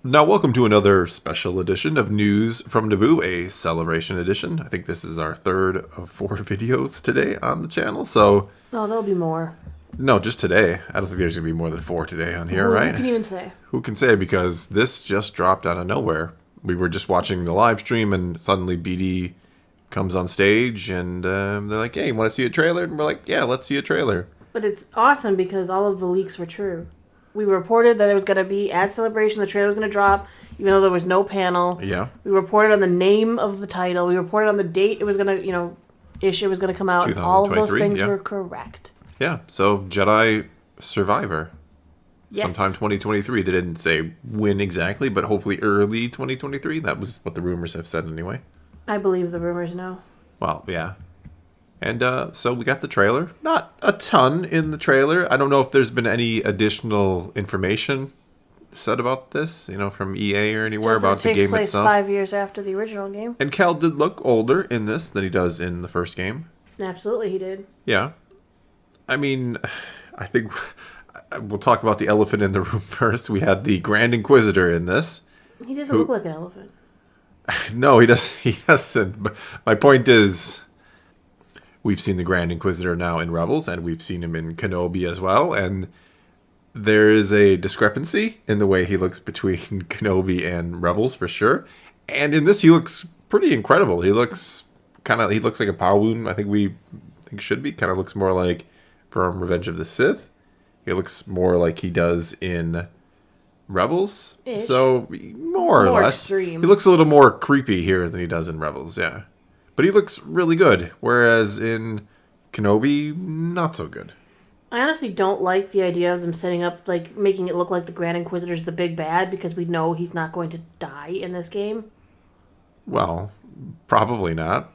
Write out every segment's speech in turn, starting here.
Now, welcome to another special edition of News from Naboo, a celebration edition. I think this is our third of four videos today on the channel. So, Oh, there'll be more. no, just today. I don't think there's going to be more than four today on here, Who right? can even say? Who can say? Because this just dropped out of nowhere. We were just watching the live stream, and suddenly BD comes on stage, and they're like, "Hey, you want to see a trailer?" And we're like, "Yeah, let's see a trailer." But it's awesome because all of the leaks were true. We reported that it was going to be at Celebration, the trailer was going to drop, even though there was no panel. Yeah. We reported on the name of the title. We reported on the date it was going to, issue was going to come out. All of those 2023, things yeah. were correct. Yeah, so Jedi Survivor. Yes. Sometime 2023. They didn't say when exactly, but hopefully early 2023. That was what the rumors have said anyway. I believe the rumors now. Well, yeah. And so we got the trailer. Not a ton in the trailer. I don't know if there's been any additional information said about this, from EA or anywhere Just that about the it takes game place itself. 5 years after the original game. And Cal did look older in this than he does in the first game. Absolutely, he did. Yeah. I mean, I think we'll talk about the elephant in the room first. We had the Grand Inquisitor in this. He doesn't look like an elephant. No, he doesn't. He doesn't. But my point is, we've seen the Grand Inquisitor now in Rebels, and we've seen him in Kenobi as well. And there is a discrepancy in the way he looks between Kenobi and Rebels for sure. And in this, he looks pretty incredible. He looks like a Power Wound. I think should be kind of looks more like from Revenge of the Sith. He looks more like he does in Rebels. Ish. So more or less. Extreme. He looks a little more creepy here than he does in Rebels, yeah. But he looks really good, whereas in Kenobi, not so good. I honestly don't like the idea of them setting up, making it look like the Grand Inquisitor's the big bad, because we know he's not going to die in this game. Well, probably not.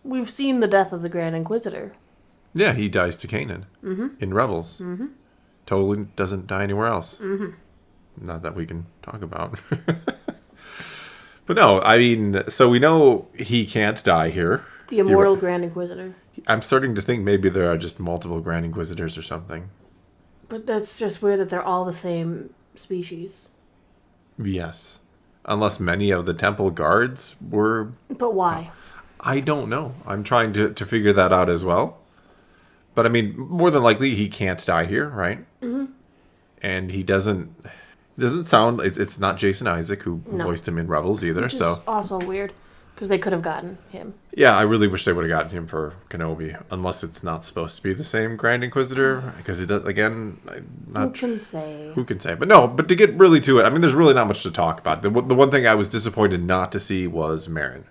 We've seen the death of the Grand Inquisitor. Yeah, he dies to Kanan in Rebels. Mm-hmm. Totally doesn't die anywhere else. Mm-hmm. Not that we can talk about. But no, I mean, so we know he can't die here. The immortal Grand Inquisitor. I'm starting to think maybe there are just multiple Grand Inquisitors or something. But that's just weird that they're all the same species. Yes. Unless many of the temple guards were... But why? I don't know. I'm trying to figure that out as well. But I mean, more than likely, he can't die here, right? Mm-hmm. And he doesn't sound... It's not Jason Isaac who voiced him in Rebels either, Which is so... also weird, because they could have gotten him. Yeah, I really wish they would have gotten him for Kenobi, unless it's not supposed to be the same Grand Inquisitor, because it does, again... Who can say? Who can say? But no, but to get really to it, I mean, there's really not much to talk about. The one thing I was disappointed not to see was Marin.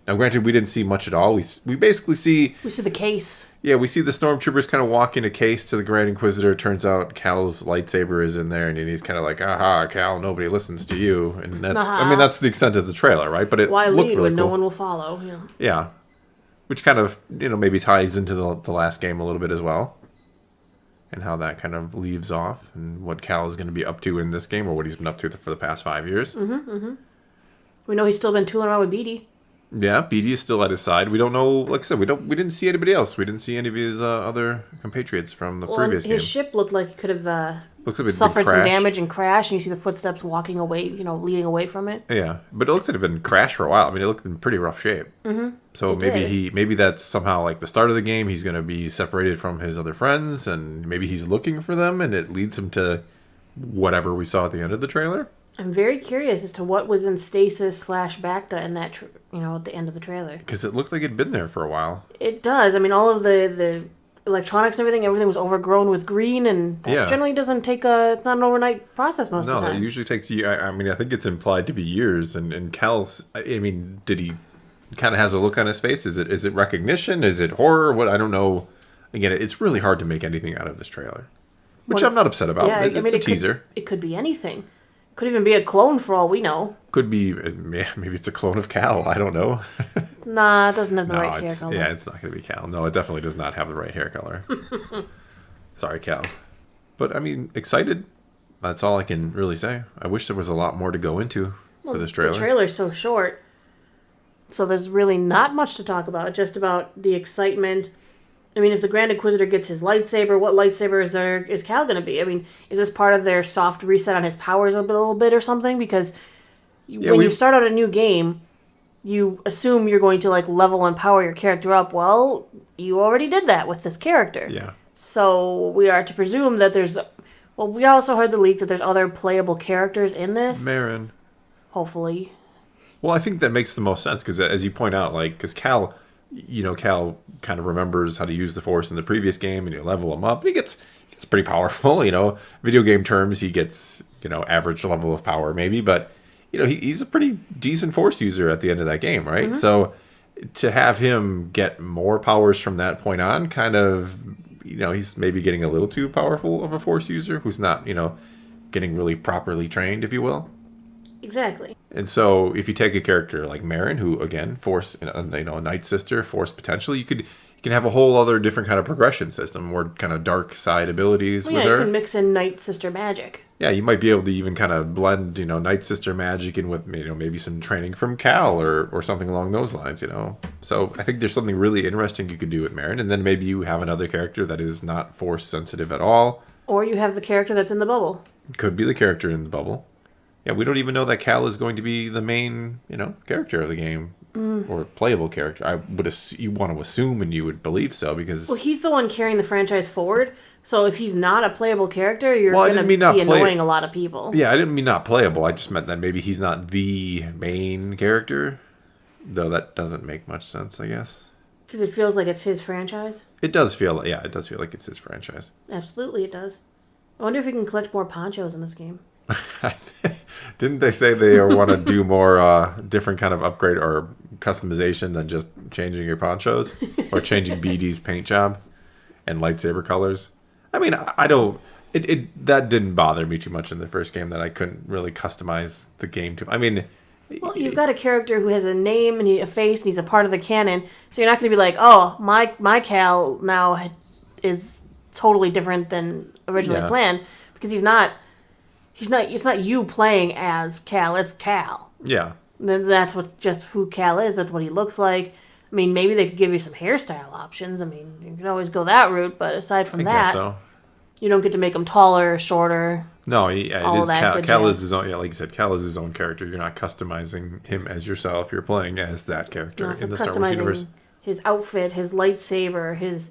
Now, granted, we didn't see much at all. We basically see... We see the case. Yeah, we see the stormtroopers kind of walking a case to the Grand Inquisitor. Turns out Cal's lightsaber is in there, and he's kind of like, "Aha, Cal, nobody listens to you." And that's, I mean, that's the extent of the trailer, right? But it Why looked lead really when cool. no one will follow? Yeah. Yeah, which kind of maybe ties into the last game a little bit as well, and how that kind of leaves off, and what Cal is going to be up to in this game, or what he's been up to for the past 5 years. Mm-hmm, mm-hmm. We know he's still been tooling around with BD. Yeah, BD is still at his side. We don't know. Like I said, we didn't see anybody else. We didn't see any of his other compatriots from the previous game. His ship looked like it could have Looks like suffered some damage and crashed, and you see the footsteps walking away, leading away from it. Yeah, but it looks like it had been crashed for a while. I mean, it looked in pretty rough shape. Mm-hmm. So maybe that's somehow like the start of the game. He's going to be separated from his other friends, and maybe he's looking for them, and it leads him to whatever we saw at the end of the trailer. I'm very curious as to what was in stasis / Bacta in that, at the end of the trailer. Because it looked like it'd been there for a while. It does. I mean, all of the electronics and everything was overgrown with green, and that generally doesn't take it's not an overnight process most of the time. No, it usually takes I mean, I think it's implied to be years, and Cal's, I mean, did he kind of has a look on his face? Is it recognition? Is it horror? What? I don't know. Again, it's really hard to make anything out of this trailer, which I'm not upset about. Yeah, It's a teaser. It could be anything. Could even be a clone for all we know. Could be, maybe it's a clone of Cal. I don't know. Nah, it doesn't have the right hair color. Yeah, it's not going to be Cal. No, it definitely does not have the right hair color. Sorry, Cal. But, I mean, excited. That's all I can really say. I wish there was a lot more to go into for this trailer. The trailer's so short. So there's really not much to talk about. Just about the excitement I mean, if the Grand Inquisitor gets his lightsaber, what lightsaber is Cal going to be? I mean, is this part of their soft reset on his powers a little bit or something? Because when you start out a new game, you assume you're going to like level and power your character up. Well, you already did that with this character. Yeah. So we are to presume that there's... Well, we also heard the leak that there's other playable characters in this. Marin. Hopefully. Well, I think that makes the most sense because, as you point out, like, because Cal kind of remembers how to use the Force in the previous game, and you level him up, and he gets pretty powerful. Video game terms, he gets average level of power maybe, but he's a pretty decent Force user at the end of that game, right? Mm-hmm. So to have him get more powers from that point on, kind of, he's maybe getting a little too powerful of a Force user who's not, getting really properly trained, if you will. Exactly. And so if you take a character like Marin, who again, Force, a Night Sister, Force potential, you can have a whole other different kind of progression system, more kind of dark side abilities with her. You can mix in Night Sister magic. Yeah, you might be able to even kind of blend, Night Sister magic in with, maybe some training from Cal or something along those lines, So I think there's something really interesting you could do with Marin, and then maybe you have another character that is not Force sensitive at all. Or you have the character that's in the bubble. Could be the character in the bubble. Yeah, we don't even know that Cal is going to be the main, character of the game or playable character. You want to assume, and you would believe so because he's the one carrying the franchise forward. So if he's not a playable character, you're going to be annoying a lot of people. Yeah, I didn't mean not playable. I just meant that maybe he's not the main character, though that doesn't make much sense, I guess. Because it feels like it's his franchise. It does feel like it's his franchise. Absolutely, it does. I wonder if we can collect more ponchos in this game. Didn't they say they want to do more different kind of upgrade or customization than just changing your ponchos or changing BD's paint job and lightsaber colors? I mean, I don't. That didn't bother me too much in the first game that I couldn't really customize the game too. I mean, well, you've got a character who has a name and a face and he's a part of the canon, so you're not going to be like, oh, my Cal now is totally different than originally planned because he's not. It's not you playing as Cal. It's Cal. Yeah. That's just who Cal is. That's what he looks like. I mean, maybe they could give you some hairstyle options. I mean, you can always go that route. But aside from that, you don't get to make him taller, shorter. No, it is Cal. Cal is his own. Yeah, like you said, Cal is his own character. You're not customizing him as yourself. You're playing as that character in the Star Wars universe. His outfit, his lightsaber, his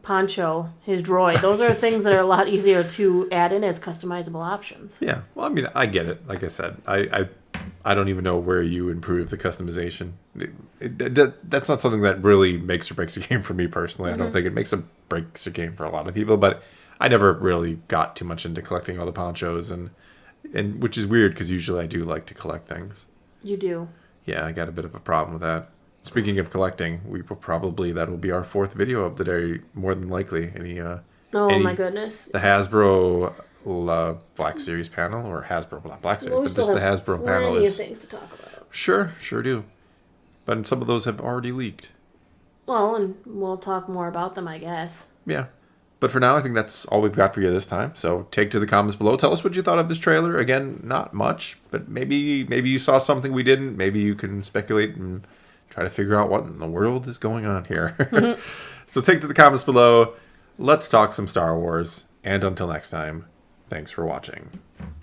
poncho, his droid. Those are things that are a lot easier to add in as customizable options. Yeah. Well, I mean, I get it. Like I said, I don't even know where you improve the customization. That's not something that really makes or breaks a game for me personally. Mm-hmm. I don't think it makes or breaks a game for a lot of people, but I never really got too much into collecting all the ponchos, and which is weird because usually I do like to collect things. You do. Yeah, I got a bit of a problem with that. Speaking of collecting, that will be our fourth video of the day, more than likely. My goodness. The Hasbro Black Series panel, or Hasbro Black Series, but just the Hasbro panel is... things to talk about. Sure do. But some of those have already leaked. Well, and we'll talk more about them, I guess. Yeah. But for now, I think that's all we've got for you this time. So take to the comments below. Tell us what you thought of this trailer. Again, not much, but maybe you saw something we didn't. Maybe you can speculate and try to figure out what in the world is going on here. Mm-hmm. So take to the comments below. Let's talk some Star Wars. And until next time, thanks for watching.